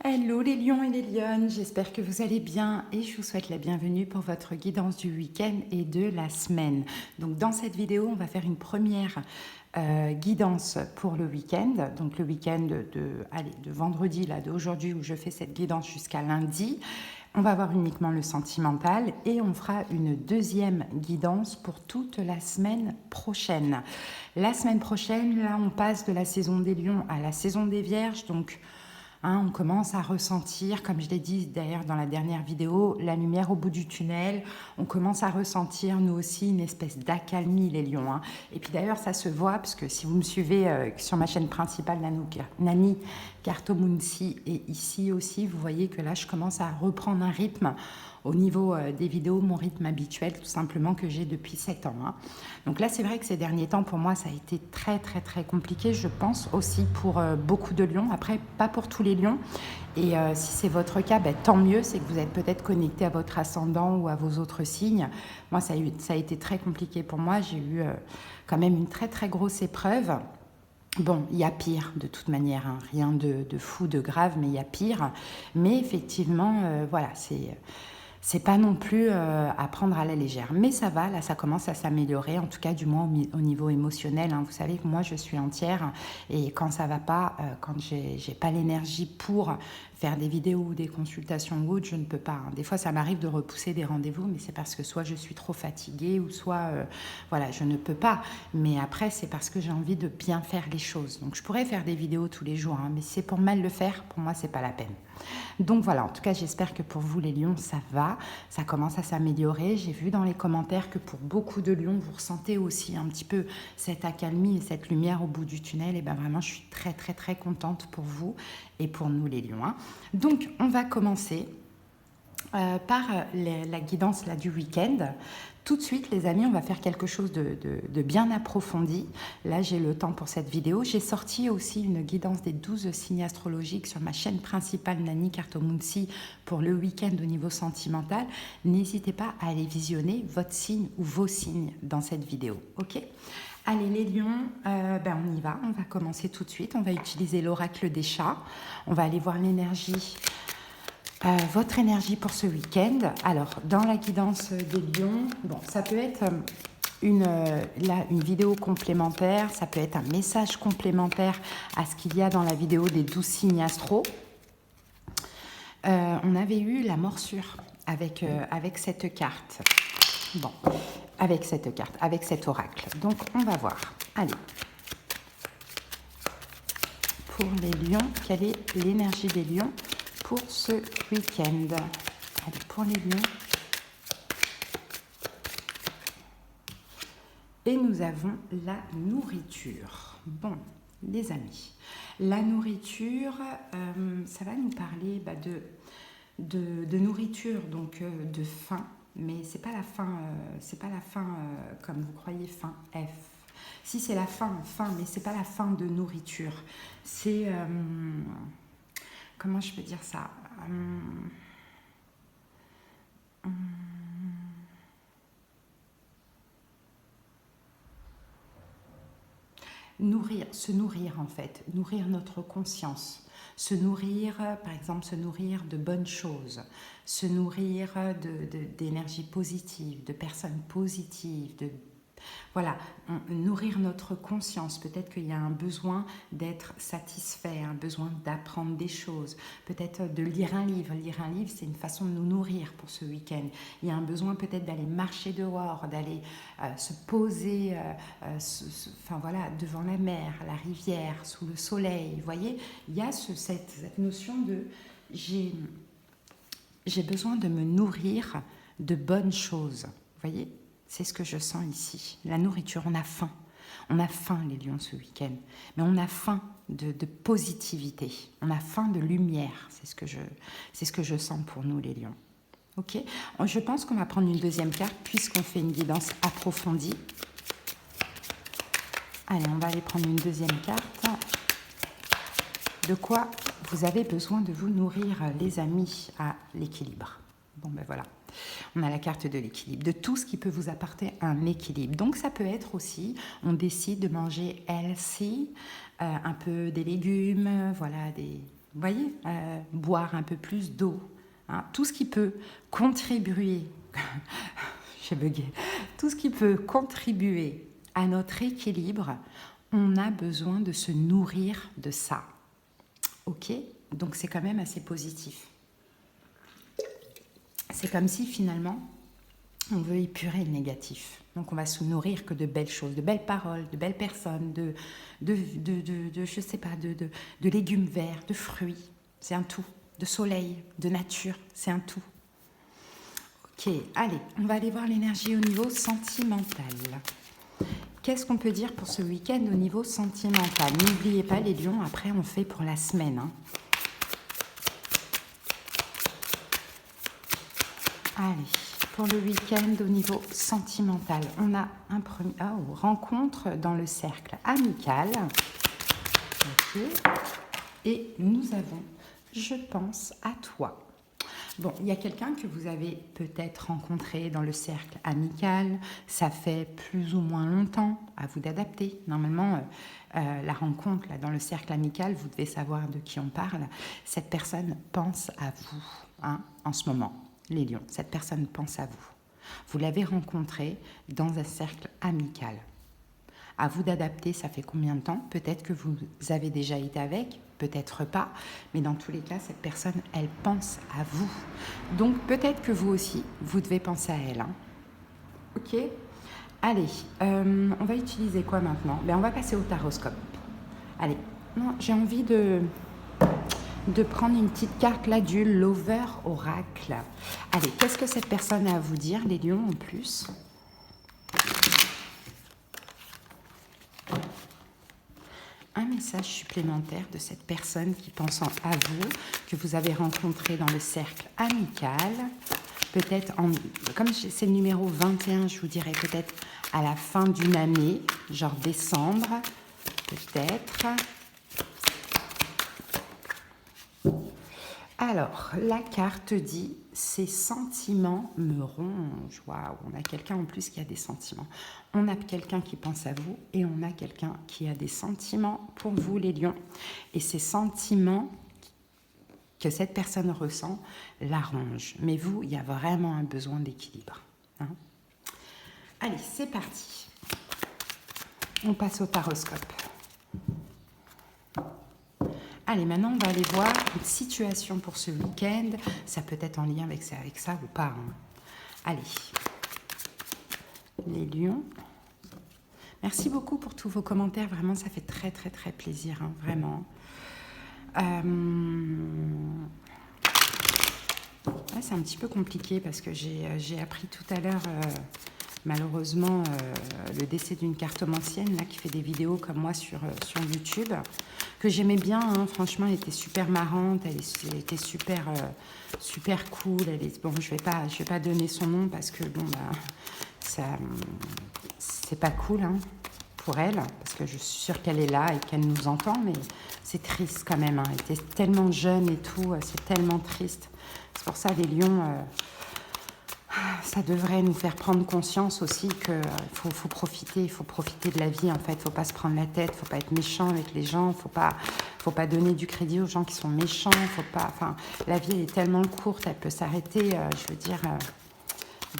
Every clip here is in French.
Hello les lions et les lionnes, j'espère que vous allez bien et je vous souhaite la bienvenue pour votre guidance du week-end et de la semaine. Donc dans cette vidéo, on va faire une première guidance pour le week-end. Donc le week-end de vendredi, là, d'aujourd'hui où je fais cette guidance jusqu'à lundi. On va voir uniquement le sentimental et on fera une deuxième guidance pour toute la semaine prochaine. La semaine prochaine, là, on passe de la saison des lions à la saison des vierges, donc on commence à ressentir, comme je l'ai dit d'ailleurs dans la dernière vidéo, la lumière au bout du tunnel. On commence à ressentir, nous aussi, une espèce d'accalmie, les lions. Et puis d'ailleurs, ça se voit, parce que si vous me suivez sur ma chaîne principale, Nani Kartomunsi, et ici aussi, vous voyez que là, je commence à reprendre un rythme au niveau des vidéos, mon rythme habituel, tout simplement, que j'ai depuis 7 ans. Donc là, c'est vrai que ces derniers temps, pour moi, ça a été très, très, très compliqué, je pense, aussi pour beaucoup de lions. Après, pas pour tous les lions. Et si c'est votre cas, tant mieux, c'est que vous êtes peut-être connecté à votre ascendant ou à vos autres signes. Moi, ça a été très compliqué pour moi. J'ai eu quand même une très, très grosse épreuve. Bon, il y a pire de toute manière, rien de fou, de grave, mais il y a pire. Mais effectivement, voilà, c'est pas non plus à prendre à la légère. Mais ça va, là, ça commence à s'améliorer, en tout cas, du moins au niveau émotionnel. Vous savez que moi, je suis entière et quand ça va pas, quand j'ai pas l'énergie pour faire des vidéos ou des consultations ou autres, je ne peux pas. Des fois, ça m'arrive de repousser des rendez-vous, mais c'est parce que soit je suis trop fatiguée ou soit, voilà, je ne peux pas. Mais après, c'est parce que j'ai envie de bien faire les choses. Donc, je pourrais faire des vidéos tous les jours, mais c'est pour mal le faire, pour moi, c'est pas la peine. Donc voilà, en tout cas, j'espère que pour vous les lions, ça va, ça commence à s'améliorer. J'ai vu dans les commentaires que pour beaucoup de lions, vous ressentez aussi un petit peu cette accalmie et cette lumière au bout du tunnel. Et bien vraiment, je suis très très très contente pour vous et pour nous les lions. Donc on va commencer par la guidance là, du week-end. Tout de suite, les amis, on va faire quelque chose de bien approfondi. Là, j'ai le temps pour cette vidéo. J'ai sorti aussi une guidance des 12 signes astrologiques sur ma chaîne principale Nani Kartomunsi pour le week-end au niveau sentimental. N'hésitez pas à aller visionner votre signe ou vos signes dans cette vidéo. Ok ? Allez les lions, on y va. On va commencer tout de suite. On va utiliser l'oracle des chats. On va aller voir l'énergie. Votre énergie pour ce week-end. Alors, dans la guidance des lions, bon, ça peut être une vidéo complémentaire, ça peut être un message complémentaire à ce qu'il y a dans la vidéo des 12 signes astro. On avait eu la morsure avec cette carte. Bon, avec cette carte, avec cet oracle. Donc, on va voir. Allez. Pour les lions, quelle est l'énergie des lions pour ce week-end? Allez, pour les lions. Et nous avons la nourriture. Bon, les amis, la nourriture, ça va nous parler de nourriture, donc de faim, mais c'est pas la faim comme vous croyez, faim F. Si c'est la faim, mais c'est pas la faim de nourriture. C'est comment je peux dire ça? Nourrir, se nourrir en fait, nourrir notre conscience, se nourrir, par exemple, se nourrir de bonnes choses, se nourrir d'énergie positive, de personnes positives, voilà, nourrir notre conscience. Peut-être qu'il y a un besoin d'être satisfait, un besoin d'apprendre des choses, peut-être de lire un livre. Lire un livre, c'est une façon de nous nourrir pour ce week-end. Il y a un besoin peut-être d'aller marcher dehors, d'aller se poser devant la mer, la rivière, sous le soleil. Vous voyez, il y a cette notion de j'ai besoin de me nourrir de bonnes choses. Vous voyez ? C'est ce que je sens ici. La nourriture, on a faim. On a faim, les lions, ce week-end. Mais on a faim de positivité. On a faim de lumière. C'est ce que je sens pour nous, les lions. Ok ? Je pense qu'on va prendre une deuxième carte puisqu'on fait une guidance approfondie. Allez, on va aller prendre une deuxième carte. De quoi vous avez besoin de vous nourrir, les amis, à l'équilibre. Bon, ben voilà. On a la carte de l'équilibre, de tout ce qui peut vous apporter un équilibre. Donc ça peut être aussi, on décide de manger healthy, un peu des légumes, voilà, Vous voyez, boire un peu plus d'eau. Hein, tout ce qui peut contribuer, j'ai bugué, tout ce qui peut contribuer à notre équilibre, on a besoin de se nourrir de ça. Ok? Donc c'est quand même assez positif. C'est comme si finalement, on veut épurer le négatif. Donc on va se nourrir que de belles choses, de belles paroles, de belles personnes, je sais pas, de légumes verts, de fruits. C'est un tout. De soleil, de nature, c'est un tout. Ok, allez, on va aller voir l'énergie au niveau sentimental. Qu'est-ce qu'on peut dire pour ce week-end au niveau sentimental? N'oubliez pas les lions, après on fait pour la semaine. Hein. Allez, pour le week-end au niveau sentimental, on a un premier rencontre dans le cercle amical. Ok. Et nous avons je pense à toi. Bon, il y a quelqu'un que vous avez peut-être rencontré dans le cercle amical, ça fait plus ou moins longtemps, à vous d'adapter. Normalement, la rencontre là, dans le cercle amical, vous devez savoir de qui on parle. Cette personne pense à vous hein, en ce moment, les lions. Cette personne pense à vous. Vous l'avez rencontré dans un cercle amical. À vous d'adapter, ça fait combien de temps? Peut-être que vous avez déjà été avec, peut-être pas, mais dans tous les cas, cette personne, elle pense à vous. Donc peut-être que vous aussi, vous devez penser à elle. Hein. Ok? Allez, on va utiliser quoi maintenant? Ben, on va passer au taroscope. Allez, j'ai envie de prendre une petite carte là du Lover Oracle. Allez, qu'est-ce que cette personne a à vous dire, les lions en plus? Un message supplémentaire de cette personne qui pense à vous, que vous avez rencontré dans le cercle amical. Peut-être, comme c'est le numéro 21, je vous dirais peut-être à la fin d'une année, genre décembre, peut-être. Alors, la carte dit « Ces sentiments me rongent ». Waouh, on a quelqu'un en plus qui a des sentiments. On a quelqu'un qui pense à vous et on a quelqu'un qui a des sentiments pour vous, les lions. Et ces sentiments que cette personne ressent la rongent. Mais vous, il y a vraiment un besoin d'équilibre. Hein. Allez, c'est parti. On passe au taroscope. Allez, maintenant, on va aller voir une situation pour ce week-end. Ça peut être en lien avec ça ou pas. Hein. Allez. Les lions. Merci beaucoup pour tous vos commentaires. Vraiment, ça fait très, très, très plaisir. Hein, vraiment. Ouais, c'est un petit peu compliqué parce que j'ai appris tout à l'heure... malheureusement, le décès d'une cartomancienne là, qui fait des vidéos comme moi sur YouTube, que j'aimais bien, hein, franchement, elle était super marrante, elle était super, super cool. Bon, je vais pas donner son nom parce que bon, bah, c'est pas cool hein, pour elle, parce que je suis sûre qu'elle est là et qu'elle nous entend, mais c'est triste quand même. Hein, elle était tellement jeune et tout, c'est tellement triste. C'est pour ça, les lions... ça devrait nous faire prendre conscience aussi qu'il faut profiter de la vie en fait. Il ne faut pas se prendre la tête, il ne faut pas être méchant avec les gens, il ne faut pas donner du crédit aux gens qui sont méchants. La vie elle est tellement courte, elle peut s'arrêter, je veux dire,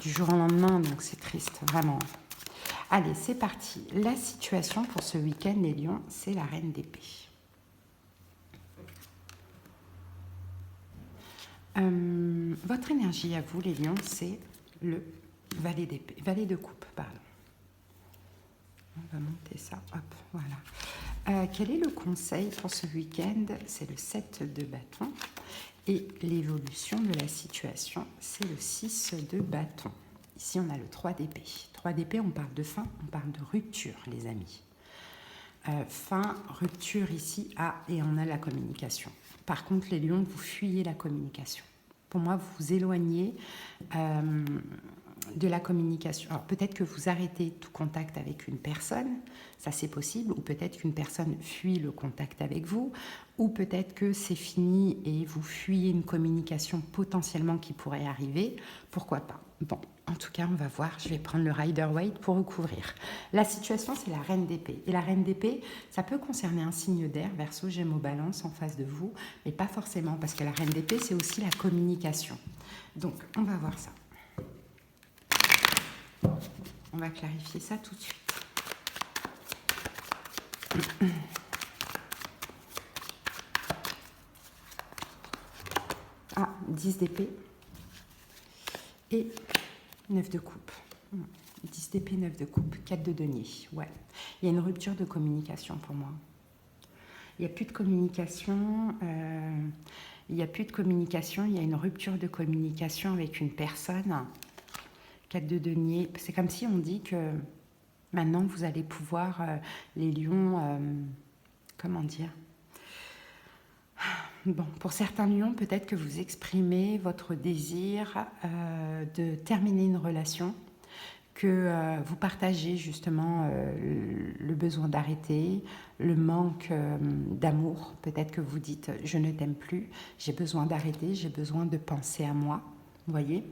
du jour au lendemain, donc c'est triste, vraiment. Allez, c'est parti. La situation pour ce week-end, les lions, c'est la reine d'épée. Votre énergie à vous, les lions, c'est le valet d'épée, valet de coupe, pardon. On va monter ça, hop, voilà. Quel est le conseil pour ce week-end? C'est le 7 de bâton. Et l'évolution de la situation, c'est le 6 de bâton. Ici, on a le 3 d'épée. 3 d'épée, on parle de fin, on parle de rupture, les amis. Fin, rupture ici, et on a la communication. Par contre, les lions, vous fuyez la communication. Pour moi, vous vous éloignez de la communication. Alors peut-être que vous arrêtez tout contact avec une personne, ça c'est possible, ou peut-être qu'une personne fuit le contact avec vous, ou peut-être que c'est fini et vous fuyez une communication potentiellement qui pourrait arriver, pourquoi pas. Bon, en tout cas, on va voir, je vais prendre le Rider-Waite pour recouvrir. La situation, c'est la Reine d'épée. Et la Reine d'épée, ça peut concerner un signe d'air, Verseau, Gémeaux, Balance, en face de vous, mais pas forcément, parce que la Reine d'épée, c'est aussi la communication. Donc, on va voir ça. On va clarifier ça tout de suite. Ah, 10 d'épée et 9 de coupe. 10 d'épée, 9 de coupe, 4 de denier. Ouais, il y a une rupture de communication pour moi. Il n'y a plus de communication. Il n'y a plus de communication. Il y a une rupture de communication avec une personne. 4 de denier. C'est comme si on dit que maintenant vous allez pouvoir, les lions, comment dire? Bon, pour certains lions, peut-être que vous exprimez votre désir de terminer une relation, que vous partagez justement le besoin d'arrêter, le manque d'amour. Peut-être que vous dites « je ne t'aime plus, j'ai besoin d'arrêter, j'ai besoin de penser à moi ». Vous voyez ?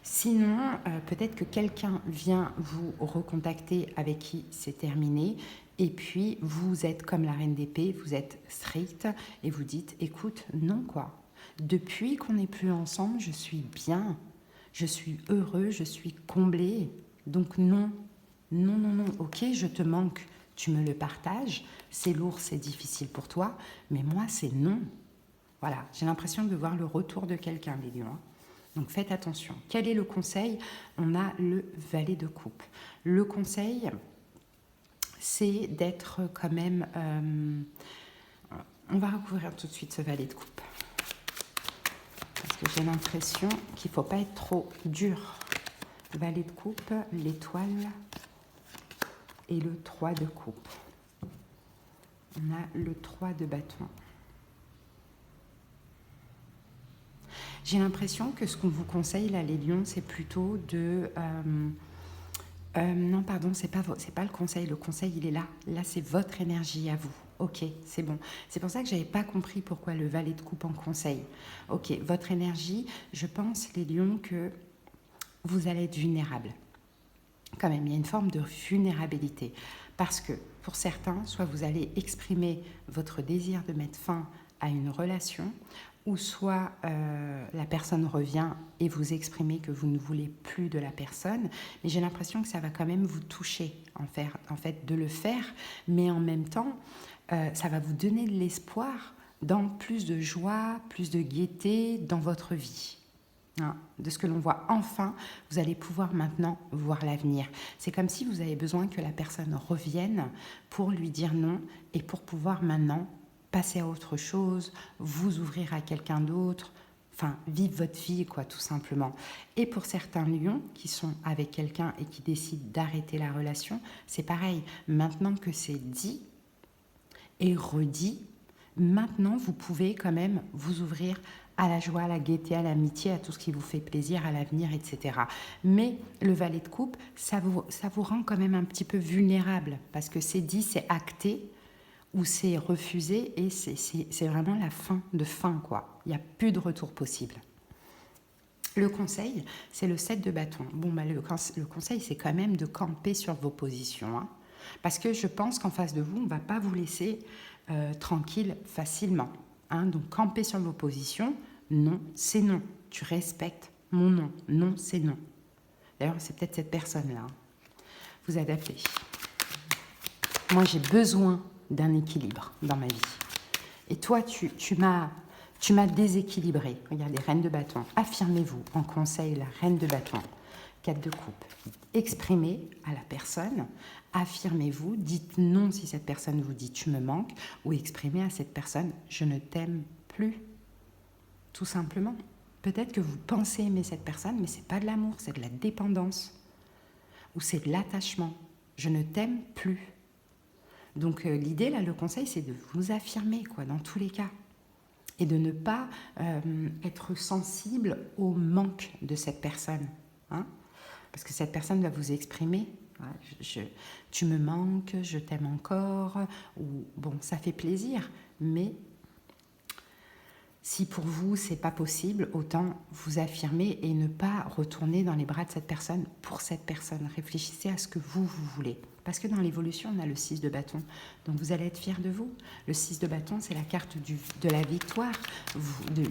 Sinon, peut-être que quelqu'un vient vous recontacter avec qui c'est terminé et puis vous êtes comme la Reine d'épée, vous êtes strict et vous dites « écoute, non quoi, depuis qu'on n'est plus ensemble, je suis bien, je suis heureux, je suis comblé, donc non, non, non, non, ok, je te manque, tu me le partages, c'est lourd, c'est difficile pour toi, mais moi c'est non ». Voilà, j'ai l'impression de voir le retour de quelqu'un, les lions. Donc faites attention. Quel est le conseil? On a le valet de coupe. Le conseil, c'est d'être quand même... on va recouvrir tout de suite ce valet de coupe. Parce que j'ai l'impression qu'il ne faut pas être trop dur. Valet de coupe, l'étoile et le 3 de coupe. On a le 3 de bâton. J'ai l'impression que ce qu'on vous conseille, là, les lions, c'est plutôt de... non, pardon, c'est pas le conseil. Le conseil, il est là. Là, c'est votre énergie à vous. Ok, c'est bon. C'est pour ça que je n'avais pas compris pourquoi le valet de coupe en conseil. Ok, votre énergie, je pense, les lions, que vous allez être vulnérable. Quand même, il y a une forme de vulnérabilité. Parce que, pour certains, soit vous allez exprimer votre désir de mettre fin à une relation, ou soit la personne revient et vous exprimez que vous ne voulez plus de la personne, mais j'ai l'impression que ça va quand même vous toucher, en fait, de le faire, mais en même temps, ça va vous donner de l'espoir dans plus de joie, plus de gaieté dans votre vie. Hein, de ce que l'on voit, enfin, vous allez pouvoir maintenant voir l'avenir. C'est comme si vous avez besoin que la personne revienne pour lui dire non et pour pouvoir maintenant passer à autre chose, vous ouvrir à quelqu'un d'autre, enfin, vivre votre vie, quoi, tout simplement. Et pour certains lions qui sont avec quelqu'un et qui décident d'arrêter la relation, c'est pareil. Maintenant que c'est dit et redit, maintenant, vous pouvez quand même vous ouvrir à la joie, à la gaieté, à l'amitié, à tout ce qui vous fait plaisir, à l'avenir, etc. Mais le valet de coupe, ça vous rend quand même un petit peu vulnérable, parce que c'est dit, c'est acté, ou c'est refusé, et c'est vraiment la fin, quoi. Il n'y a plus de retour possible. Le conseil, c'est le 7 de bâton. Bon, bah, le conseil, c'est quand même de camper sur vos positions, hein, parce que je pense qu'en face de vous, on ne va pas vous laisser tranquille facilement. Hein. Donc, camper sur vos positions, non, c'est non. Tu respectes mon non. Non, c'est non. D'ailleurs, c'est peut-être cette personne-là. Hein. Vous adaptez. Moi, j'ai besoin d'un équilibre dans ma vie. Et toi, tu m'as déséquilibré. Regardez, reine de bâton. Affirmez-vous en conseil, la reine de bâton. 4 de coupe. Exprimez à la personne, affirmez-vous, dites non si cette personne vous dit tu me manques, ou exprimez à cette personne je ne t'aime plus. Tout simplement. Peut-être que vous pensez aimer cette personne, mais ce n'est pas de l'amour, c'est de la dépendance. Ou c'est de l'attachement. Je ne t'aime plus. Donc l'idée, là, le conseil, c'est de vous affirmer, quoi, dans tous les cas. Et de ne pas être sensible au manque de cette personne. Hein. Parce que cette personne va vous exprimer, ouais, tu me manques, je t'aime encore, ou bon, ça fait plaisir, mais si pour vous, c'est pas possible, autant vous affirmer et ne pas retourner dans les bras de cette personne pour cette personne. Réfléchissez à ce que vous voulez. Parce que dans l'évolution, on a le 6 de bâton. Donc vous allez être fier de vous. Le 6 de bâton, c'est la carte de la victoire,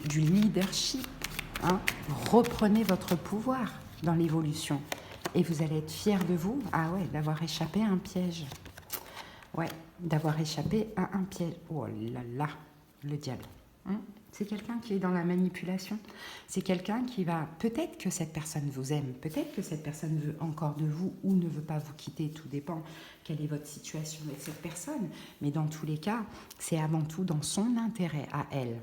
du leadership. Hein. Reprenez votre pouvoir dans l'évolution. Et vous allez être fier de vous. Ah ouais, d'avoir échappé à un piège. Ouais, d'avoir échappé à un piège. Oh là là, le diable. C'est quelqu'un qui est dans la manipulation. C'est quelqu'un qui va... Peut-être que cette personne vous aime, peut-être que cette personne veut encore de vous ou ne veut pas vous quitter, tout dépend quelle est votre situation avec cette personne. Mais dans tous les cas, c'est avant tout dans son intérêt à elle.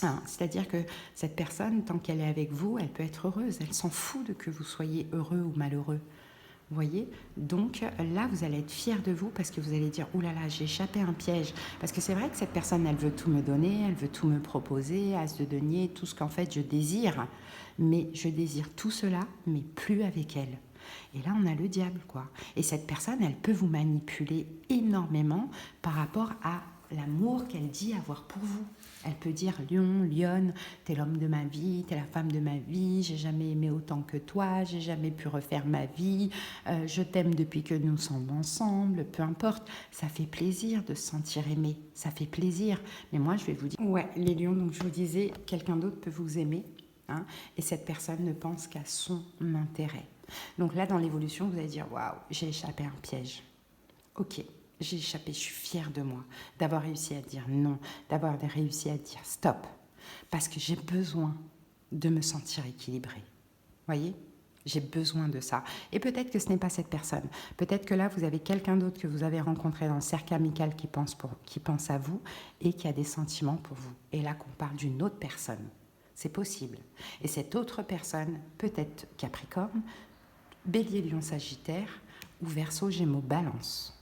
Hein, c'est-à-dire que cette personne, tant qu'elle est avec vous, elle peut être heureuse. Elle s'en fout de que vous soyez heureux ou malheureux. Vous voyez? Donc là, vous allez être fier de vous parce que vous allez dire « Ouh là là, j'ai échappé à un piège ». Parce que c'est vrai que cette personne, elle veut tout me donner, elle veut tout me proposer, as de denier, tout ce qu'en fait je désire. Mais je désire tout cela, mais plus avec elle. Et là, on a le diable, quoi. Et cette personne, elle peut vous manipuler énormément par rapport à l'amour qu'elle dit avoir pour vous. Elle peut dire « Lion, lionne, t'es l'homme de ma vie, t'es la femme de ma vie, j'ai jamais aimé autant que toi, j'ai jamais pu refaire ma vie, je t'aime depuis que nous sommes ensemble, peu importe. » Ça fait plaisir de se sentir aimé, ça fait plaisir. Mais moi, je vais vous dire, ouais, les lions, donc je vous disais, quelqu'un d'autre peut vous aimer, hein, et cette personne ne pense qu'à son intérêt. Donc là, dans l'évolution, vous allez dire « Waouh, j'ai échappé à un piège. » Ok. J'ai échappé, je suis fière de moi, d'avoir réussi à dire non, d'avoir réussi à dire stop, parce que j'ai besoin de me sentir équilibrée. Voyez? J'ai besoin de ça. Et peut-être que ce n'est pas cette personne. Peut-être que là, vous avez quelqu'un d'autre que vous avez rencontré dans le cercle amical qui pense à vous et qui a des sentiments pour vous. Et là, qu'on parle d'une autre personne. C'est possible. Et cette autre personne, peut-être Capricorne, Bélier, Lion, Sagittaire ou Verseau, Gémeaux, Balance.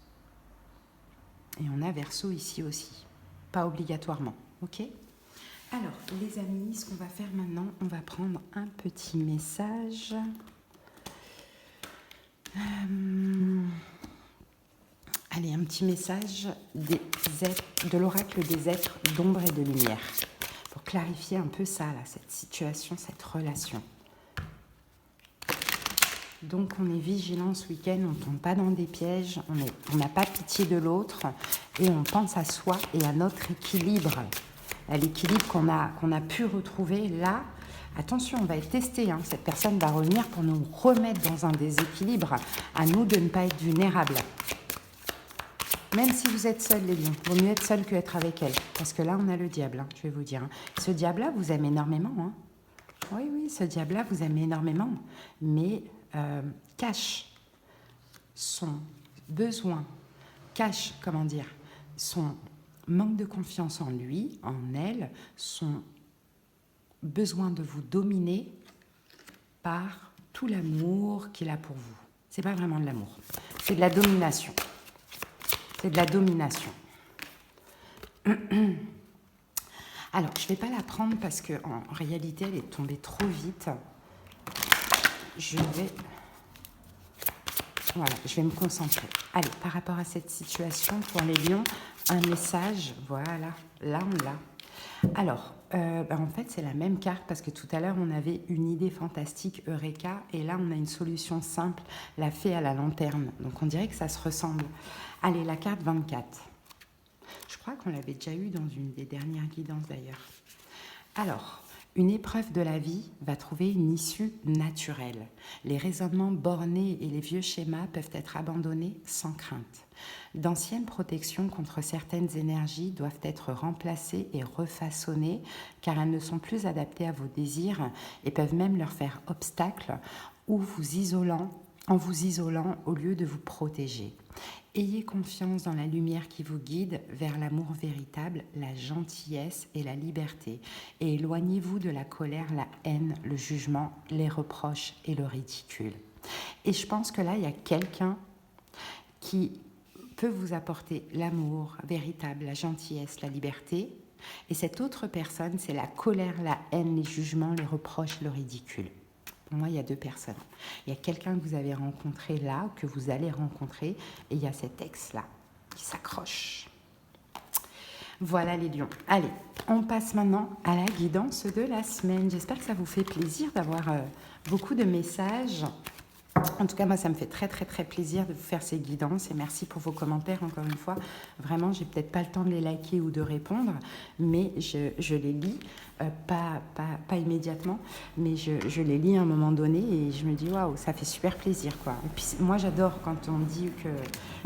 Et on a Verseau ici aussi. Pas obligatoirement, ok? Alors, les amis, ce qu'on va faire maintenant, on va prendre un petit message. Allez, un petit message de l'oracle des êtres d'ombre et de lumière. Pour clarifier un peu ça, là, cette situation, cette relation. Donc on est vigilant ce week-end, on ne tombe pas dans des pièges, on n'a pas pitié de l'autre et on pense à soi et à notre équilibre. À l'équilibre qu'on a pu retrouver là. Attention, on va être testé, hein. Cette personne va revenir pour nous remettre dans un déséquilibre. À nous de ne pas être vulnérables. Même si vous êtes seul, les lions, vaut mieux être seul que être avec elle. Parce que là, on a le diable, hein, je vais vous dire. Hein. Ce diable-là vous aime énormément. Hein. Oui, ce diable-là vous aime énormément. Mais... cache son besoin, cache, son manque de confiance en lui, en elle, son besoin de vous dominer par tout l'amour qu'il a pour vous. C'est pas vraiment de l'amour, c'est de la domination. C'est de la domination. Alors, je ne vais pas la prendre parce qu'en réalité, elle est tombée trop vite. Voilà, je vais me concentrer. Allez, par rapport à cette situation, pour les lions, un message, voilà, là on l'a. Alors, en fait, c'est la même carte parce que tout à l'heure, on avait une idée fantastique, Eureka, et là, on a une solution simple, la fée à la lanterne. Donc, on dirait que ça se ressemble. Allez, la carte 24. Je crois qu'on l'avait déjà eu dans une des dernières guidances d'ailleurs. Alors... Une épreuve de la vie va trouver une issue naturelle. Les raisonnements bornés et les vieux schémas peuvent être abandonnés sans crainte. D'anciennes protections contre certaines énergies doivent être remplacées et refaçonnées car elles ne sont plus adaptées à vos désirs et peuvent même leur faire obstacle en vous isolant au lieu de vous protéger. Ayez confiance dans la lumière qui vous guide vers l'amour véritable, la gentillesse et la liberté. Et éloignez-vous de la colère, la haine, le jugement, les reproches et le ridicule. Et je pense que là, il y a quelqu'un qui peut vous apporter l'amour véritable, la gentillesse, la liberté. Et cette autre personne, c'est la colère, la haine, les jugements, les reproches, le ridicule. Pour moi, il y a deux personnes. Il y a quelqu'un que vous avez rencontré là, ou que vous allez rencontrer, et il y a cet ex-là qui s'accroche. Voilà les lions. Allez, on passe maintenant à la guidance de la semaine. J'espère que ça vous fait plaisir d'avoir beaucoup de messages. En tout cas, moi, ça me fait très, très, très plaisir de vous faire ces guidances et merci pour vos commentaires, encore une fois. Vraiment, j'ai peut-être pas le temps de les liker ou de répondre, mais je les lis, pas immédiatement, mais je les lis à un moment donné et je me dis, waouh, ça fait super plaisir, quoi. Et puis, moi, j'adore quand on dit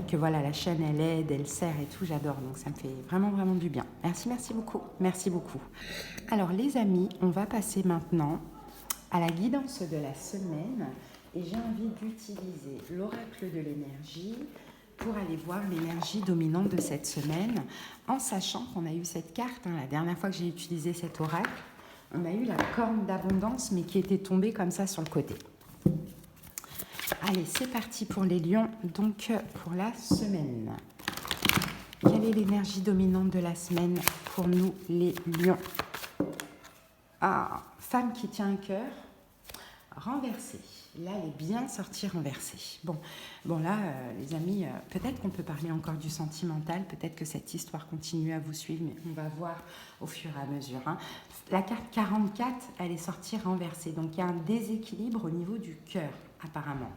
que voilà, la chaîne, elle aide, elle sert et tout, j'adore. Donc, ça me fait vraiment, vraiment du bien. Merci, merci beaucoup. Merci beaucoup. Alors, les amis, on va passer maintenant à la guidance de la semaine. Et j'ai envie d'utiliser l'oracle de l'énergie pour aller voir l'énergie dominante de cette semaine, en sachant qu'on a eu cette carte, la dernière fois que j'ai utilisé cet oracle, on a eu la corne d'abondance, mais qui était tombée comme ça sur le côté. Allez, c'est parti pour les lions, donc pour la semaine. Quelle est l'énergie dominante de la semaine pour nous, les lions? Ah, femme qui tient un cœur, renversée. Là, elle est bien sortie renversée. Bon là, les amis, peut-être qu'on peut parler encore du sentimental, peut-être que cette histoire continue à vous suivre, mais on va voir au fur et à mesure. La carte 44, elle est sortie renversée, donc il y a un déséquilibre au niveau du cœur, apparemment.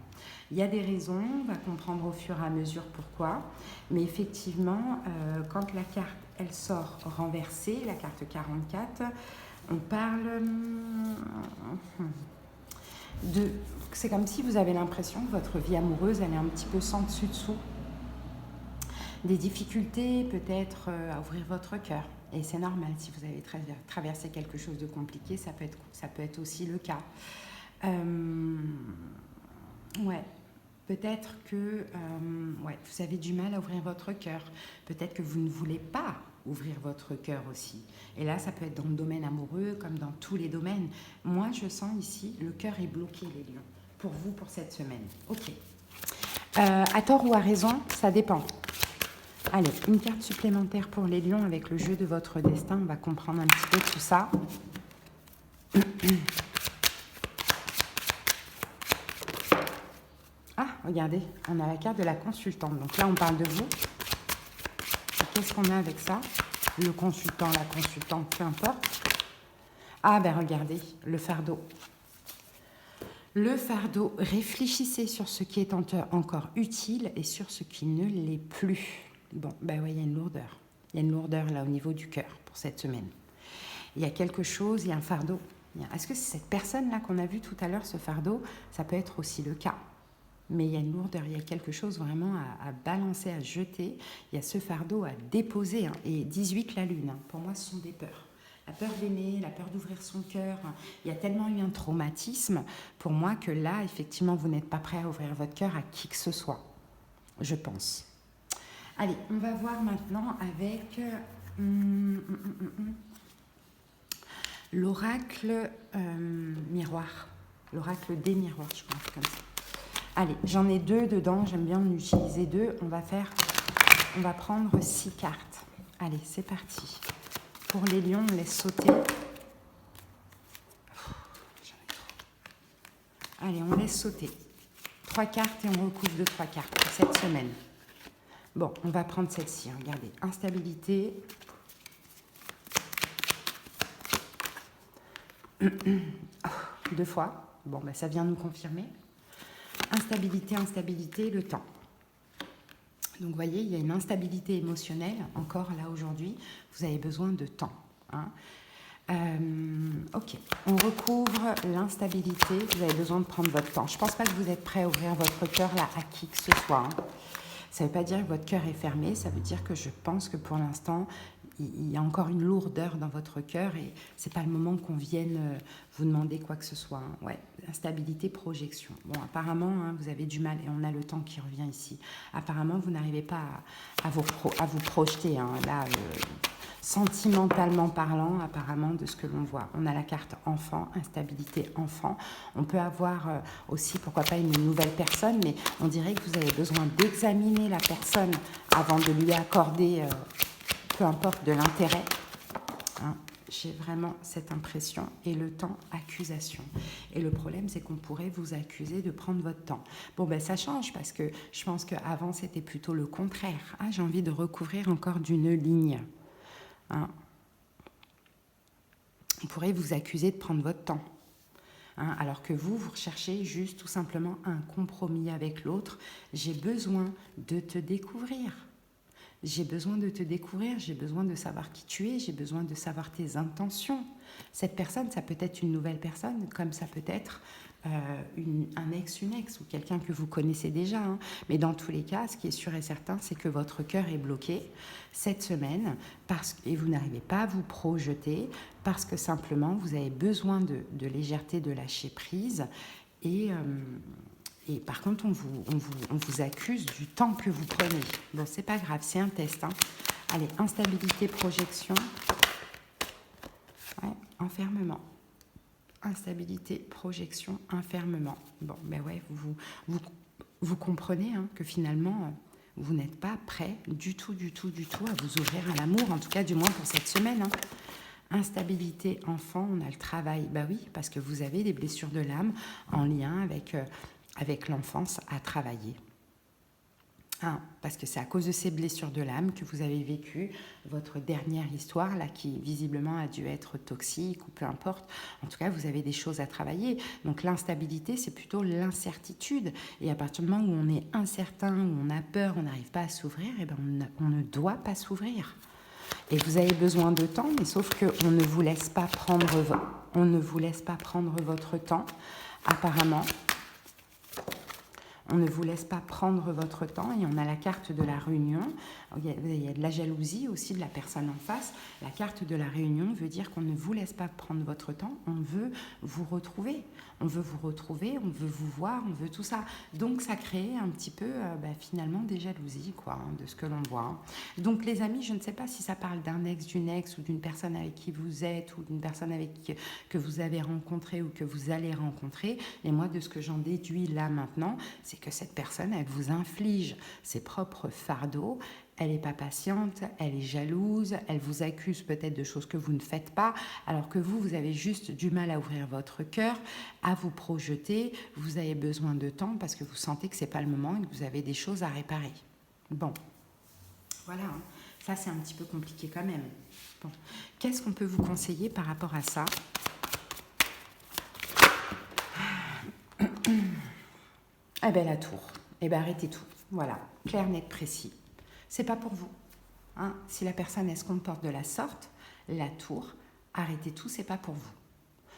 Il y a des raisons, on va comprendre au fur et à mesure pourquoi, mais effectivement, quand la carte, elle sort renversée, la carte 44, on parle de... C'est comme si vous avez l'impression que votre vie amoureuse, elle est un petit peu sans dessus-dessous. Des difficultés peut-être à ouvrir votre cœur. Et c'est normal, si vous avez traversé quelque chose de compliqué, ça peut être aussi le cas. Ouais. Peut-être que vous avez du mal à ouvrir votre cœur. Peut-être que vous ne voulez pas ouvrir votre cœur aussi. Et là, ça peut être dans le domaine amoureux, comme dans tous les domaines. Moi, je sens ici, le cœur est bloqué, les lions, pour vous, pour cette semaine. Ok. À tort ou à raison, ça dépend. Allez, une carte supplémentaire pour les lions avec le jeu de votre destin. On va comprendre un petit peu tout ça. Ah, regardez, on a la carte de la consultante. Donc là, on parle de vous. Qu'est-ce qu'on a avec ça? Le consultant, la consultante, peu importe. Ah, ben regardez, le fardeau. Le fardeau, réfléchissez sur ce qui est encore utile et sur ce qui ne l'est plus. Bon, ben oui, il y a une lourdeur. Il y a une lourdeur là au niveau du cœur pour cette semaine. Il y a quelque chose, il y a un fardeau. Est-ce que c'est cette personne-là qu'on a vu tout à l'heure, ce fardeau? Ça peut être aussi le cas. Mais il y a une lourdeur, il y a quelque chose vraiment à balancer, à jeter. Il y a ce fardeau à déposer. Et 18, la lune, pour moi, ce sont des peurs. La peur d'aimer, la peur d'ouvrir son cœur. Il y a tellement eu un traumatisme pour moi que là, effectivement, vous n'êtes pas prêt à ouvrir votre cœur à qui que ce soit, je pense. Allez, on va voir maintenant avec l'oracle miroir. L'oracle des miroirs, je pense, comme ça. Allez, j'en ai deux dedans, j'aime bien en utiliser deux. On va prendre 6 cartes. Allez, c'est parti. Pour les lions, on laisse sauter. Allez, on laisse sauter. 3 cartes et on recouvre de 3 cartes pour cette semaine. Bon, on va prendre celle-ci, regardez. Instabilité. Deux fois. Bon, ben, ça vient nous confirmer. Instabilité, instabilité, le temps. Donc, vous voyez, il y a une instabilité émotionnelle, encore là aujourd'hui. Vous avez besoin de temps. Ok, on recouvre l'instabilité. Vous avez besoin de prendre votre temps. Je ne pense pas que vous êtes prêt à ouvrir votre cœur là à qui que ce soit. Ça ne veut pas dire que votre cœur est fermé. Ça veut dire que je pense que pour l'instant, il y a encore une lourdeur dans votre cœur et c'est pas le moment qu'on vienne vous demander quoi que ce soit. Ouais, instabilité, projection. Bon, apparemment, vous avez du mal et on a le temps qui revient ici. Apparemment, vous n'arrivez pas à vous projeter. Là, sentimentalement parlant, apparemment, de ce que l'on voit. On a la carte enfant, instabilité enfant. On peut avoir aussi, pourquoi pas, une nouvelle personne, mais on dirait que vous avez besoin d'examiner la personne avant de lui accorder... peu importe de l'intérêt. J'ai vraiment cette impression. Et le temps, accusation. Et le problème, c'est qu'on pourrait vous accuser de prendre votre temps. Bon, ben ça change parce que je pense qu'avant, c'était plutôt le contraire. Ah, j'ai envie de recouvrir encore d'une ligne. Hein. On pourrait vous accuser de prendre votre temps. Hein, alors que vous recherchez juste tout simplement un compromis avec l'autre. J'ai besoin de te découvrir. J'ai besoin de te découvrir, j'ai besoin de savoir qui tu es, j'ai besoin de savoir tes intentions. Cette personne, ça peut être une nouvelle personne, comme ça peut être un ex, une ex, ou quelqu'un que vous connaissez déjà. Hein. Mais dans tous les cas, ce qui est sûr et certain, c'est que votre cœur est bloqué cette semaine et vous n'arrivez pas à vous projeter parce que simplement, vous avez besoin de légèreté, de lâcher prise. Et par contre, on vous accuse du temps que vous prenez. Bon, c'est pas grave, c'est un test. Hein. Allez, instabilité, projection. Ouais, enfermement. Instabilité, projection, enfermement. Bon, ben ouais, vous comprenez hein, que finalement, vous n'êtes pas prêt du tout à vous ouvrir à l'amour, en tout cas, du moins pour cette semaine. Hein. Instabilité, enfant, on a le travail. Bah oui, parce que vous avez des blessures de l'âme en lien avec l'enfance à travailler. Hein, parce que c'est à cause de ces blessures de l'âme que vous avez vécu votre dernière histoire, là, qui visiblement a dû être toxique ou peu importe. En tout cas, vous avez des choses à travailler. Donc l'instabilité, c'est plutôt l'incertitude. Et à partir du moment où on est incertain, où on a peur, on n'arrive pas à s'ouvrir, eh ben on ne doit pas s'ouvrir. Et vous avez besoin de temps, mais sauf qu'on ne vous laisse pas prendre votre temps, apparemment. On ne vous laisse pas prendre votre temps et on a la carte de la réunion. Il y a de la jalousie aussi de la personne en face. La carte de la réunion veut dire qu'on ne vous laisse pas prendre votre temps. On veut vous retrouver. On veut vous retrouver, on veut vous voir, on veut tout ça. Donc ça crée un petit peu finalement des jalousies quoi, hein, de ce que l'on voit. Donc les amis, je ne sais pas si ça parle d'un ex, d'une ex ou d'une personne avec qui vous êtes ou d'une personne que vous avez rencontrée ou que vous allez rencontrer. Et moi, de ce que j'en déduis là maintenant, c'est que cette personne, elle vous inflige ses propres fardeaux. Elle n'est pas patiente, elle est jalouse, elle vous accuse peut-être de choses que vous ne faites pas, alors que vous avez juste du mal à ouvrir votre cœur, à vous projeter, vous avez besoin de temps parce que vous sentez que ce n'est pas le moment et que vous avez des choses à réparer. Bon, voilà, hein. Ça c'est un petit peu compliqué quand même. Bon. Qu'est-ce qu'on peut vous conseiller par rapport à ça ? Eh bien la tour, eh bien arrêtez tout, voilà, clair, net, précis. C'est pas pour vous. Hein. Si la personne elle se comporte de la sorte, la tour, arrêtez tout, c'est pas pour vous.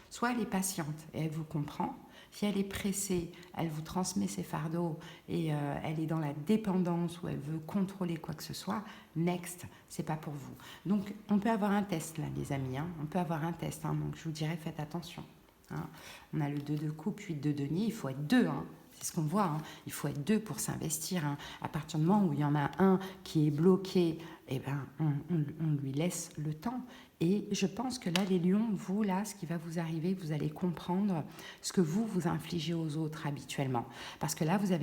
Soit elle est patiente et elle vous comprend. Si elle est pressée, elle vous transmet ses fardeaux et elle est dans la dépendance ou elle veut contrôler quoi que ce soit, next, c'est pas pour vous. Donc on peut avoir un test là, les amis. Hein. On peut avoir un test. Hein. Donc je vous dirais, faites attention. Hein. On a le 2 de coupe, 8 de denier. Il faut être deux. Hein. C'est ce qu'on voit, hein. Il faut être deux pour s'investir. Hein. À partir du moment où il y en a un qui est bloqué, eh ben, on lui laisse le temps. Et je pense que là, les lions, vous, là, ce qui va vous arriver, vous allez comprendre ce que vous infligez aux autres habituellement. Parce que là, vous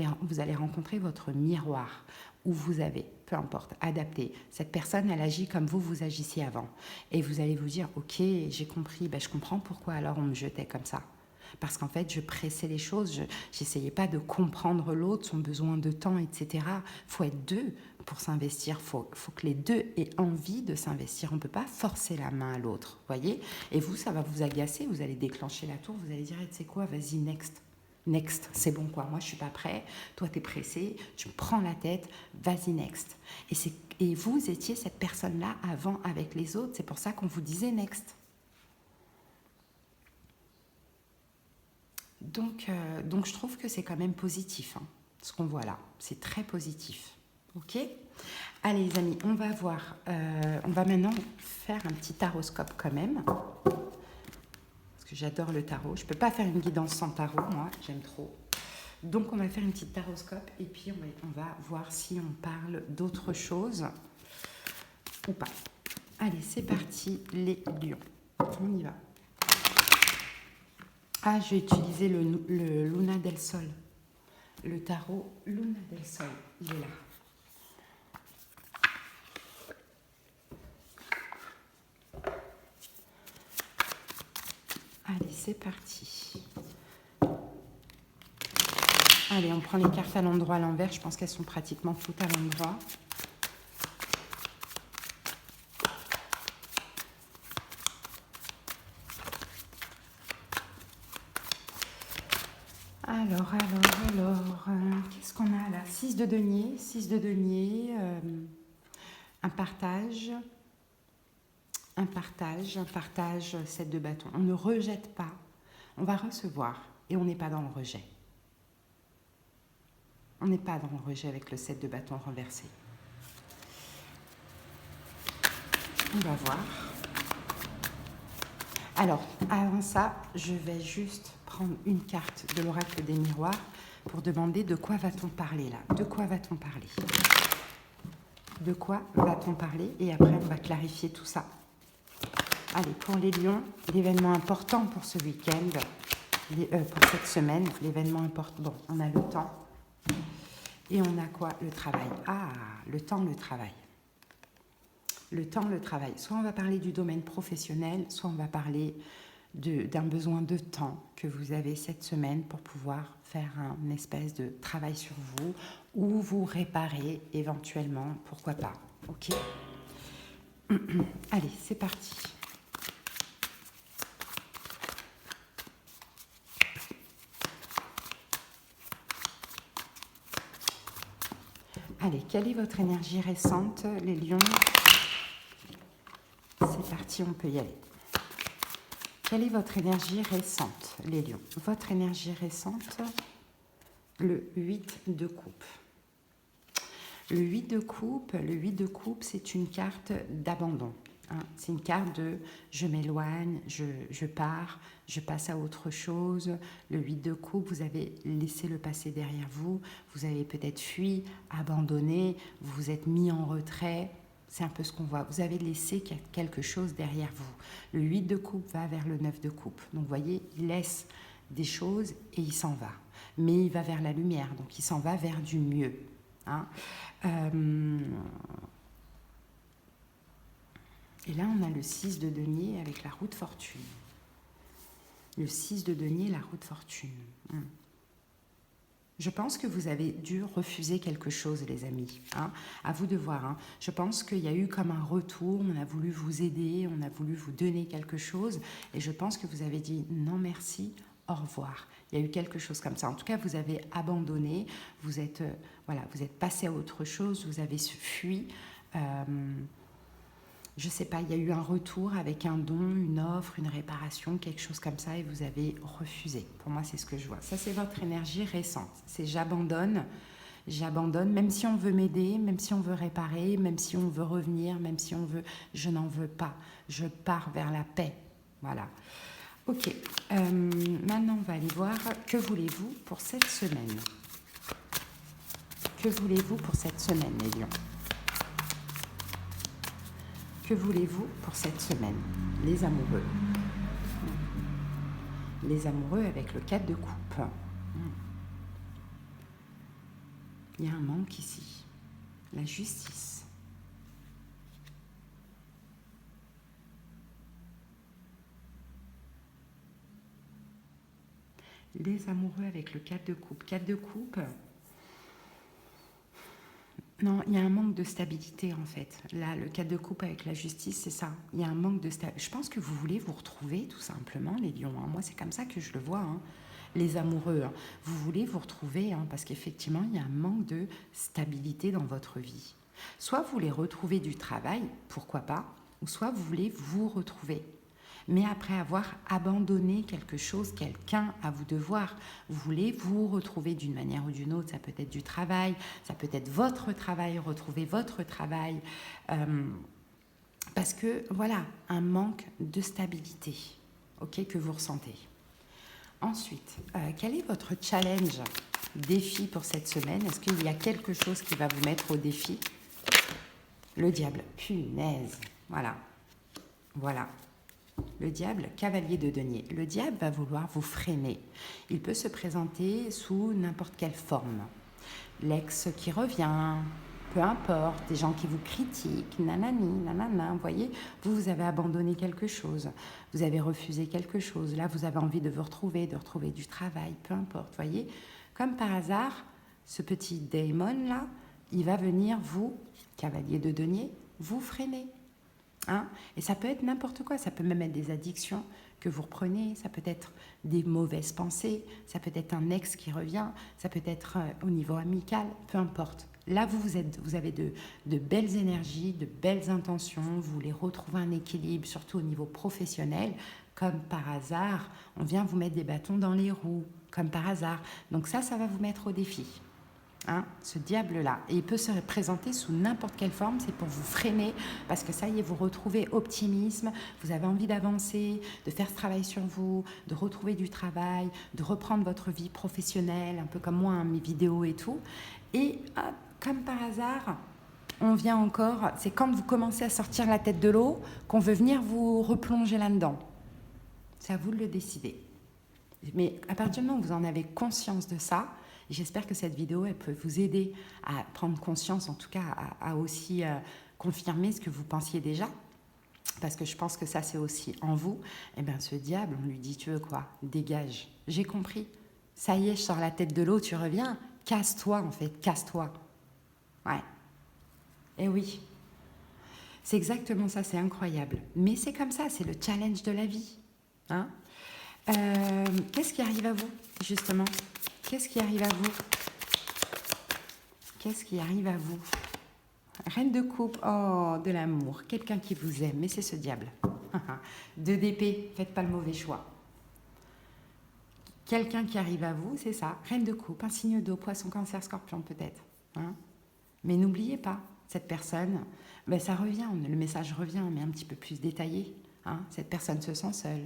allez rencontrer votre miroir où vous avez, peu importe, adapté. Cette personne, elle agit comme vous agissiez avant. Et vous allez vous dire, ok, j'ai compris, ben, je comprends pourquoi alors on me jetait comme ça. Parce qu'en fait, je pressais les choses, je n'essayais pas de comprendre l'autre, son besoin de temps, etc. Il faut être deux pour s'investir, faut que les deux aient envie de s'investir. On ne peut pas forcer la main à l'autre, voyez. Et vous, ça va vous agacer, vous allez déclencher la tour, vous allez dire, tu sais quoi, vas-y, next. Next, c'est bon quoi, moi je suis pas prêt, toi tu es pressé, tu me prends la tête, vas-y next. Et vous étiez cette personne-là avant avec les autres, c'est pour ça qu'on vous disait next. Donc je trouve que c'est quand même positif, hein, ce qu'on voit là. C'est très positif. Ok ? Allez les amis, on va voir. On va maintenant faire un petit taroscope quand même. Parce que j'adore le tarot. Je ne peux pas faire une guidance sans tarot, moi. J'aime trop. Donc on va faire une petite taroscope et puis on va voir si on parle d'autre chose ou pas. Allez, c'est parti les lions. On y va. Ah, je vais utiliser le Luna del Sol. Le tarot Luna del Sol. Il est là. Allez, c'est parti. Allez, on prend les cartes à l'endroit, à l'envers. Je pense qu'elles sont pratiquement toutes à l'endroit. Alors, qu'est-ce qu'on a là? 6 de denier, 6 de denier, un partage, 7 de bâton. On ne rejette pas, on va recevoir et on n'est pas dans le rejet. On n'est pas dans le rejet avec le 7 de bâton renversé. On va voir. Alors, avant ça, je vais juste prendre une carte de l'oracle des miroirs pour demander de quoi va-t-on parler là? De quoi va-t-on parler? De quoi va-t-on parler? Et après, on va clarifier tout ça. Allez, pour les lions, l'événement important pour ce week-end, pour cette semaine, l'événement important, bon, on a le temps. Et on a quoi? Le travail. Ah, le temps, le travail. Le temps, le travail. Soit on va parler du domaine professionnel, soit on va parler d'un besoin de temps que vous avez cette semaine pour pouvoir faire un espèce de travail sur vous ou vous réparer éventuellement, pourquoi pas. Ok? Allez, c'est parti. Allez, quelle est votre énergie récente, les lions? C'est parti, on peut y aller. Quelle est votre énergie récente, les lions? Votre énergie récente, le 8 de coupe. Le 8 de coupe, c'est une carte d'abandon. Hein. C'est une carte de je m'éloigne, je pars, je passe à autre chose. Le 8 de coupe, vous avez laissé le passé derrière vous, vous avez peut-être fui, abandonné, vous vous êtes mis en retrait. C'est un peu ce qu'on voit. Vous avez laissé quelque chose derrière vous. Le 8 de coupe va vers le 9 de coupe. Donc, vous voyez, il laisse des choses et il s'en va. Mais il va vers la lumière, donc il s'en va vers du mieux. Hein. Et là, on a le 6 de denier avec la roue de fortune. Le 6 de denier, la roue de fortune. Je pense que vous avez dû refuser quelque chose, les amis. Hein. À vous de voir. Hein. Je pense qu'il y a eu comme un retour, on a voulu vous aider, on a voulu vous donner quelque chose. Et je pense que vous avez dit non merci, au revoir. Il y a eu quelque chose comme ça. En tout cas, vous avez abandonné, vous êtes passé à autre chose, vous avez fui. Je ne sais pas, il y a eu un retour avec un don, une offre, une réparation, quelque chose comme ça, et vous avez refusé. Pour moi, c'est ce que je vois. Ça, c'est votre énergie récente. C'est j'abandonne, même si on veut m'aider, même si on veut réparer, même si on veut revenir, même si on veut, je n'en veux pas. Je pars vers la paix. Voilà. Ok, maintenant, on va aller voir, que voulez-vous pour cette semaine? Que voulez-vous pour cette semaine, les lions? Que voulez-vous pour cette semaine, les amoureux? Les amoureux avec le 4 de coupe. Il y a un manque ici. La justice. Les amoureux avec le 4 de coupe. 4 de coupe. Non, il y a un manque de stabilité en fait. Là, le 4 de coupe avec la justice, c'est ça. Il y a un manque de stabilité. Je pense que vous voulez vous retrouver tout simplement, les lions. Hein. Moi, c'est comme ça que je le vois. Hein. Les amoureux, hein. Vous voulez vous retrouver hein, parce qu'effectivement, il y a un manque de stabilité dans votre vie. Soit vous voulez retrouver du travail, pourquoi pas, ou soit vous voulez vous retrouver. Mais après avoir abandonné quelque chose, quelqu'un à vous devoir, vous voulez vous retrouver d'une manière ou d'une autre. Ça peut être du travail, ça peut être votre travail, retrouver votre travail. Parce que, voilà, un manque de stabilité, ok, que vous ressentez. Ensuite, quel est votre challenge, défi pour cette semaine? Est-ce qu'il y a quelque chose qui va vous mettre au défi? Le diable, punaise, voilà, voilà. Le diable, cavalier de denier. Le diable va vouloir vous freiner. Il peut se présenter sous n'importe quelle forme. L'ex qui revient, peu importe, des gens qui vous critiquent, nanani, nanana, vous voyez, vous avez abandonné quelque chose, vous avez refusé quelque chose, là vous avez envie de vous retrouver, de retrouver du travail, peu importe, vous voyez. Comme par hasard, ce petit démon là, il va venir vous, cavalier de denier, vous freiner. Hein? Et ça peut être n'importe quoi, ça peut même être des addictions que vous reprenez, ça peut être des mauvaises pensées, ça peut être un ex qui revient, ça peut être au niveau amical, peu importe. Là, vous avez de belles énergies, de belles intentions, vous voulez retrouver un équilibre, surtout au niveau professionnel. Comme par hasard, on vient vous mettre des bâtons dans les roues, comme par hasard. Donc ça va vous mettre au défi. Hein, ce diable-là. Et il peut se présenter sous n'importe quelle forme, c'est pour vous freiner, parce que ça y est, vous retrouvez optimisme, vous avez envie d'avancer, de faire ce travail sur vous, de retrouver du travail, de reprendre votre vie professionnelle, un peu comme moi, hein, mes vidéos et tout. Et hop, comme par hasard, on vient encore, c'est quand vous commencez à sortir la tête de l'eau qu'on veut venir vous replonger là-dedans. C'est à vous de le décider. Mais à partir du moment où vous en avez conscience de ça, j'espère que cette vidéo elle peut vous aider à prendre conscience, en tout cas à aussi confirmer ce que vous pensiez déjà, parce que je pense que ça c'est aussi en vous. Et bien ce diable, on lui dit tu veux quoi? Dégage. J'ai compris. Ça y est, je sors la tête de l'eau, tu reviens. Casse-toi en fait, casse-toi. Ouais. Et oui. C'est exactement ça, c'est incroyable. Mais c'est comme ça, c'est le challenge de la vie. Hein? Qu'est-ce qui arrive à vous, justement? Qu'est-ce qui arrive à vous? Qu'est-ce qui arrive à vous? Reine de coupe, oh, de l'amour, quelqu'un qui vous aime, mais c'est ce diable. 2 d'épée, faites pas le mauvais choix. Quelqu'un qui arrive à vous, c'est ça, reine de coupe, un signe d'eau, poisson, cancer, scorpion peut-être. Hein? Mais n'oubliez pas, cette personne, ben ça revient, le message revient, mais un petit peu plus détaillé. Hein? Cette personne se sent seule.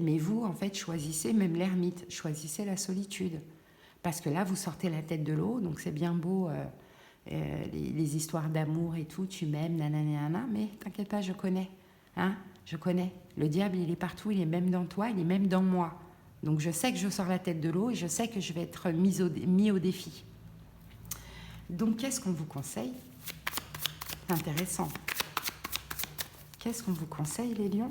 Mais vous, en fait, choisissez même l'ermite, choisissez la solitude. Parce que là, vous sortez la tête de l'eau, donc c'est bien beau, les histoires d'amour et tout, tu m'aimes, nanana, mais t'inquiète pas, je connais. Hein? Je connais. Le diable, il est partout, il est même dans toi, il est même dans moi. Donc je sais que je sors la tête de l'eau et je sais que je vais être mis au défi. Donc qu'est-ce qu'on vous conseille? Intéressant. Qu'est-ce qu'on vous conseille, les lions?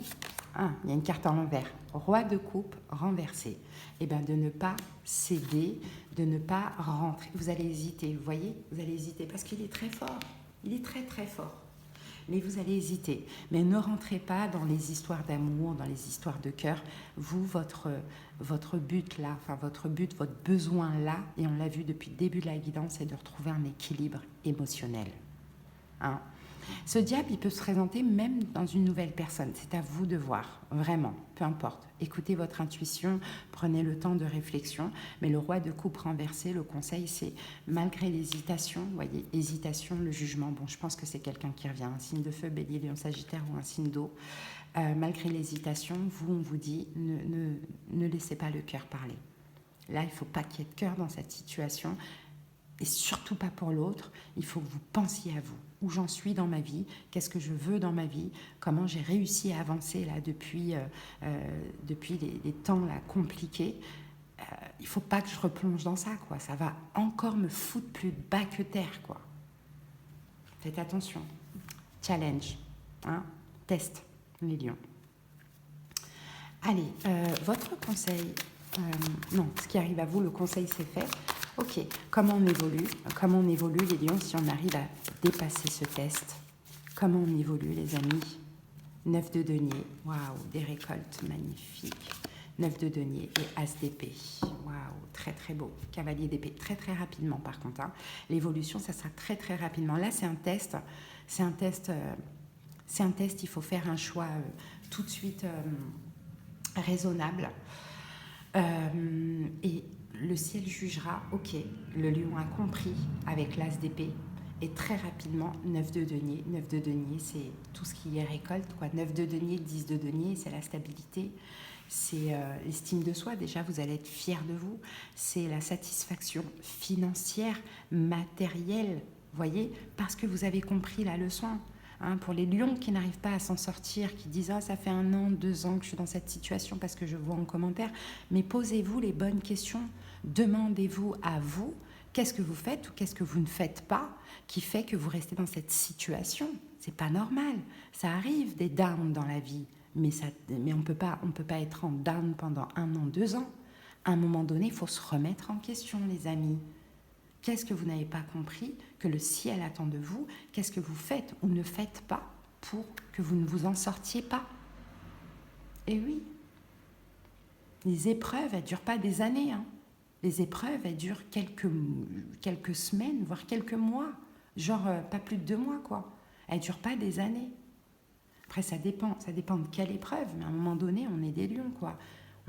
Ah, il y a une carte en l'envers. Roi de coupe renversé. Eh bien, de ne pas céder, de ne pas rentrer. Vous allez hésiter, vous voyez? Vous allez hésiter parce qu'il est très fort. Il est très, très fort. Mais vous allez hésiter. Mais ne rentrez pas dans les histoires d'amour, dans les histoires de cœur. Vous, votre but là, enfin votre but, votre besoin là, et on l'a vu depuis le début de la guidance, c'est de retrouver un équilibre émotionnel. Hein? Ce diable, il peut se présenter même dans une nouvelle personne. C'est à vous de voir, vraiment, peu importe. Écoutez votre intuition, prenez le temps de réflexion. Mais le roi de coupe renversé, le conseil, c'est malgré l'hésitation, vous voyez, hésitation, le jugement. Bon, je pense que c'est quelqu'un qui revient, un signe de feu, bélier, lion, sagittaire ou un signe d'eau. Malgré l'hésitation, vous, on vous dit, ne laissez pas le cœur parler. Là, il ne faut pas qu'il y ait de cœur dans cette situation. Et surtout pas pour l'autre, il faut que vous pensiez à vous. Où j'en suis dans ma vie, qu'est-ce que je veux dans ma vie, comment j'ai réussi à avancer là depuis les temps là, compliqués. Il ne faut pas que je replonge dans ça, quoi. Ça va encore me foutre plus bas que terre, quoi. Faites attention. Challenge. Hein? Test, les lions. Allez, votre conseil... non, ce qui arrive à vous, le conseil c'est fait. Ok, comment on évolue les lions si on arrive à dépasser ce test? Comment on évolue les amis? 9 de denier, waouh, des récoltes magnifiques. 9 de denier et as d'épée, waouh, très très beau. Cavalier d'épée, très très rapidement par contre. Hein. L'évolution, ça sera très très rapidement. Là, c'est un test, il faut faire un choix tout de suite raisonnable. Et le ciel jugera, ok, le lion a compris avec l'as d'épée, et très rapidement, 9 de denier. 9 de denier, c'est tout ce qui est récolte, quoi. 9 de denier, 10 de denier, c'est la stabilité, c'est l'estime de soi, déjà vous allez être fier de vous, c'est la satisfaction financière, matérielle, vous voyez, parce que vous avez compris la leçon. Hein, pour les lions qui n'arrivent pas à s'en sortir, qui disent « Ah, ça fait 1 an, 2 ans que je suis dans cette situation parce que je vois en commentaire », mais posez-vous les bonnes questions. Demandez-vous à vous Qu'est-ce que vous faites ou qu'est-ce que vous ne faites pas qui fait que vous restez dans cette situation? C'est pas normal. Ça arrive des downs dans la vie, mais on peut pas être en down pendant 1 an, 2 ans. À un moment donné, il faut se remettre en question, les amis. Qu'est-ce que vous n'avez pas compris que le ciel attend de vous? Qu'est-ce que vous faites ou ne faites pas pour que vous ne vous en sortiez pas? Et oui, les épreuves, elles ne durent pas des années. Hein. Les épreuves, elles durent quelques semaines, voire quelques mois. Genre, pas plus de 2 mois, quoi. Elles ne durent pas des années. Après, ça dépend de quelle épreuve, mais à un moment donné, on est des lions, quoi.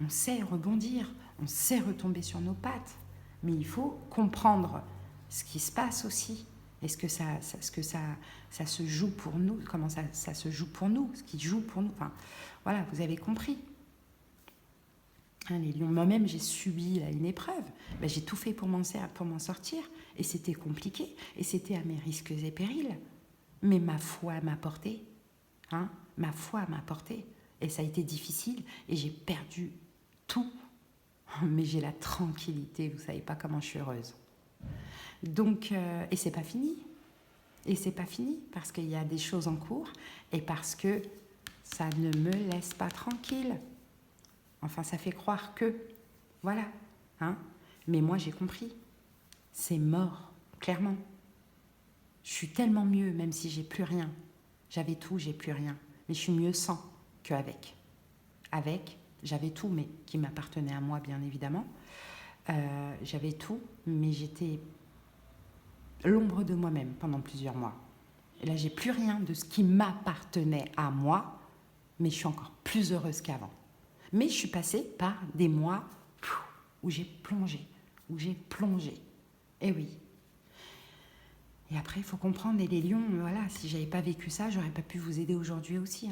On sait rebondir, on sait retomber sur nos pattes. Mais il faut comprendre ce qui se passe aussi. Est-ce que ça se joue pour nous? Comment ça se joue pour nous? Ce qui joue pour nous? Enfin, voilà, vous avez compris. Hein, les lions, moi-même, j'ai subi là, une épreuve. Ben, j'ai tout fait pour m'en sortir. Et c'était compliqué. Et c'était à mes risques et périls. Mais ma foi m'a porté. Hein, ma foi m'a porté. Et ça a été difficile. Et j'ai perdu tout. Mais j'ai la tranquillité. Vous ne savez pas comment je suis heureuse. Donc, et c'est pas fini. Et c'est pas fini parce qu'il y a des choses en cours et parce que ça ne me laisse pas tranquille. Enfin, ça fait croire que, voilà. Hein. Mais moi, j'ai compris. C'est mort, clairement. Je suis tellement mieux, même si j'ai plus rien. J'avais tout, j'ai plus rien. Mais je suis mieux sans qu'avec. Avec, j'avais tout, mais qui m'appartenait à moi, bien évidemment. J'avais tout, mais j'étais l'ombre de moi-même pendant plusieurs mois. Et là, j'ai plus rien de ce qui m'appartenait à moi, mais je suis encore plus heureuse qu'avant. Mais je suis passée par des mois où j'ai plongé. Et oui. Et après, il faut comprendre, et les lions, voilà, si j'avais pas vécu ça, j'aurais pas pu vous aider aujourd'hui aussi.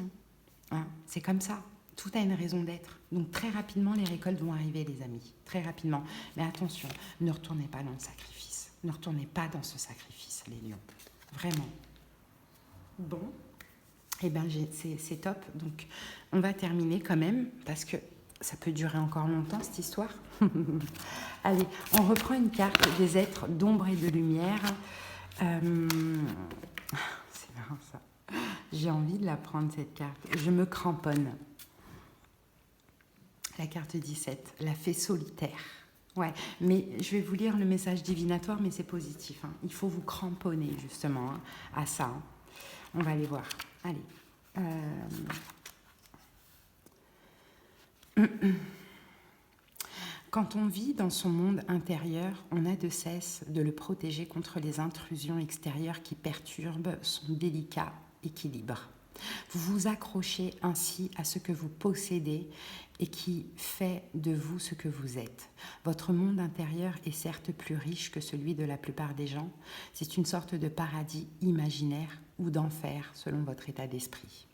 Hein, c'est comme ça. Tout a une raison d'être. Donc très rapidement, les récoltes vont arriver, les amis. Très rapidement. Mais attention, ne retournez pas dans le sacrifice. Ne retournez pas dans ce sacrifice, les lions. Vraiment. Bon. Eh bien, c'est top. Donc, on va terminer quand même, parce que ça peut durer encore longtemps, cette histoire. Allez, on reprend une carte des êtres d'ombre et de lumière. C'est marrant, ça. J'ai envie de la prendre, cette carte. Je me cramponne. La carte 17, la fée solitaire. Ouais, mais je vais vous lire le message divinatoire, mais c'est positif. Hein. Il faut vous cramponner, justement, hein, à ça. Hein. On va aller voir. Allez. Quand on vit dans son monde intérieur, on n'a de cesse de le protéger contre les intrusions extérieures qui perturbent son délicat équilibre. Vous vous accrochez ainsi à ce que vous possédez et qui fait de vous ce que vous êtes. Votre monde intérieur est certes plus riche que celui de la plupart des gens. C'est une sorte de paradis imaginaire ou d'enfer selon votre état d'esprit.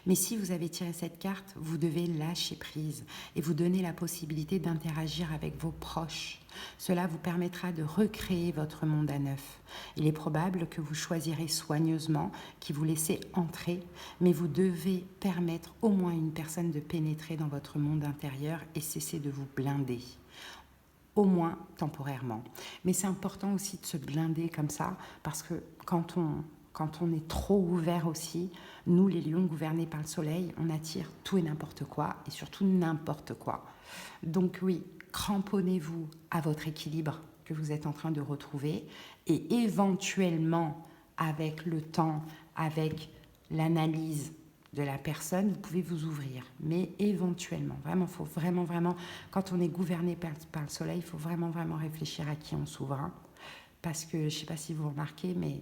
Mais si vous avez tiré cette carte, vous devez lâcher prise et vous donner la possibilité d'interagir avec vos proches. Cela vous permettra de recréer votre monde à neuf. Il est probable que vous choisirez soigneusement qui vous laissez entrer, mais vous devez permettre au moins une personne de pénétrer dans votre monde intérieur et cesser de vous blinder. Au moins temporairement. Mais c'est important aussi de se blinder comme ça, parce que quand on est trop ouvert aussi, nous les lions gouvernés par le soleil, on attire tout et n'importe quoi, et surtout n'importe quoi. Donc oui, cramponnez-vous à votre équilibre que vous êtes en train de retrouver, et éventuellement, avec le temps, avec l'analyse de la personne, vous pouvez vous ouvrir. Mais éventuellement, vraiment, il faut vraiment, quand on est gouverné par le soleil, il faut vraiment réfléchir à qui on s'ouvre. Hein. Parce que, je ne sais pas si vous remarquez, mais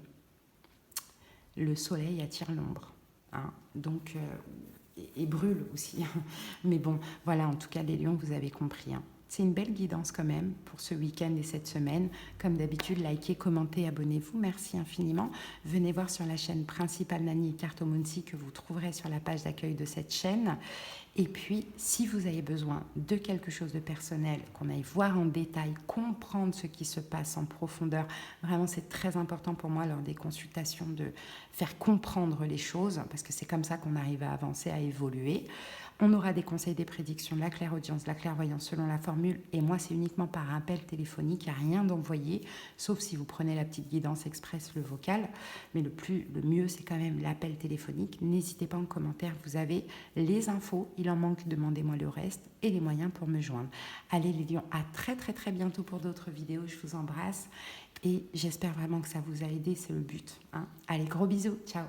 le soleil attire l'ombre. Hein. Donc, et brûle aussi. Mais bon, voilà, en tout cas, les lions, vous avez compris. Hein. C'est une belle guidance quand même pour ce week-end et cette semaine. Comme d'habitude, likez, commentez, abonnez-vous. Merci infiniment. Venez voir sur la chaîne principale Nani et Cartomancy que vous trouverez sur la page d'accueil de cette chaîne. Et puis, si vous avez besoin de quelque chose de personnel, qu'on aille voir en détail, comprendre ce qui se passe en profondeur, vraiment c'est très important pour moi lors des consultations de faire comprendre les choses, parce que c'est comme ça qu'on arrive à avancer, à évoluer. On aura des conseils, des prédictions, la clairaudience, la clairvoyance selon la formule. Et moi, c'est uniquement par appel téléphonique. Il n'y a rien d'envoyé, sauf si vous prenez la petite guidance express, le vocal. Mais le mieux, c'est quand même l'appel téléphonique. N'hésitez pas en commentaire, vous avez les infos. Il en manque, demandez-moi le reste et les moyens pour me joindre. Allez les lions, à très très très bientôt pour d'autres vidéos. Je vous embrasse et j'espère vraiment que ça vous a aidé, c'est le but, hein. Allez, gros bisous, ciao.